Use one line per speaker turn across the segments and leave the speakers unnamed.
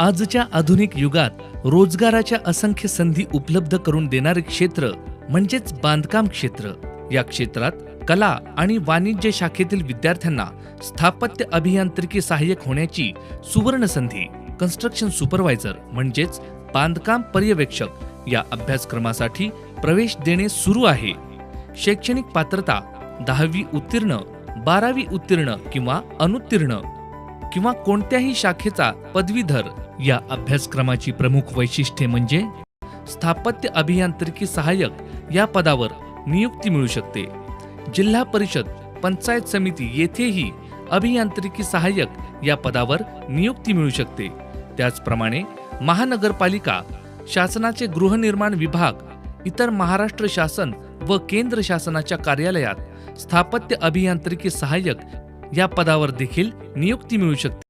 आजच्या आधुनिक युगात रोजगाराच्या असंख्य संधी उपलब्ध करून देणारे क्षेत्र म्हणजेच बांधकाम क्षेत्र. या क्षेत्रात कला आणि वाणिज्य शाखेतील विद्यार्थ्यांना स्थापत्य अभियांत्रिकी सहाय्यक होण्याची सुवर्ण संधी. कन्स्ट्रक्शन सुपरवायझर म्हणजेच बांधकाम पर्यवेक्षक या अभ्यासक्रमासाठी प्रवेश देणे सुरू आहे. शैक्षणिक पात्रता 10वी उत्तीर्ण, 12वी उत्तीर्ण किंवा अनुत्तीर्ण किंवा कोणत्याही शाखेचा पदवीधर. या अभ्यासक्रमाची प्रमुख वैशिष्ट्ये म्हणजे स्थापत्य अभियांत्रिकी सहाय्यक या पदावर नियुक्ती मिळू शकते. जिल्हा परिषद, पंचायत समिती येथेही अभियांत्रिकी सहाय्यक या पदावर नियुक्ती मिळू शकते. त्याचप्रमाणे महानगरपालिका, शासनाचे गृहनिर्माण विभाग, इतर महाराष्ट्र शासन व केंद्र शासनाच्या कार्यालयात स्थापत्य अभियांत्रिकी सहाय्यक या पदावर देखील नियुक्ती मिळू शकते.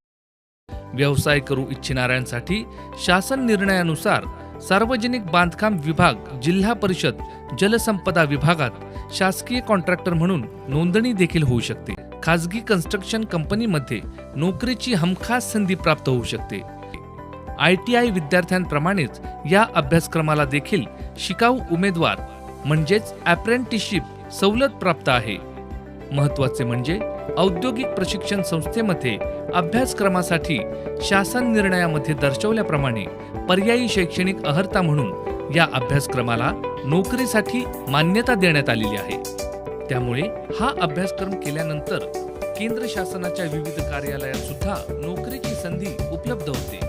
व्यवसाय करू इच्छिणाऱ्यांसाठी शासन निर्णयानुसार सार्वजनिक बांधकाम विभाग, जिल्हा परिषद, जलसंपदा विभागात शासकीय कॉन्ट्रॅक्टर म्हणून नोंदणी देखील होऊ शकते. खाजगी कन्स्ट्रक्शन कंपनीमध्ये नोकरीची हमखास संधी प्राप्त होऊ शकते. ITI विद्यार्थ्यांप्रमाणेच या अभ्यासक्रमाला देखील शिकाऊ उमेदवार म्हणजेच अप्रेंटिसशिप सवलत प्राप्त आहे. महत्त्वाचे म्हणजे औद्योगिक प्रशिक्षण संस्थेमध्ये अभ्यासक्रमासाठी शासन निर्णयामध्ये दर्शवल्याप्रमाणे पर्यायी शैक्षणिक अर्हता म्हणून या अभ्यासक्रमाला नोकरीसाठी मान्यता देण्यात आलेली आहे. त्यामुळे हा अभ्यासक्रम केल्यानंतर केंद्र शासनाच्या विविध कार्यालयात सुद्धा नोकरीची संधी उपलब्ध होते.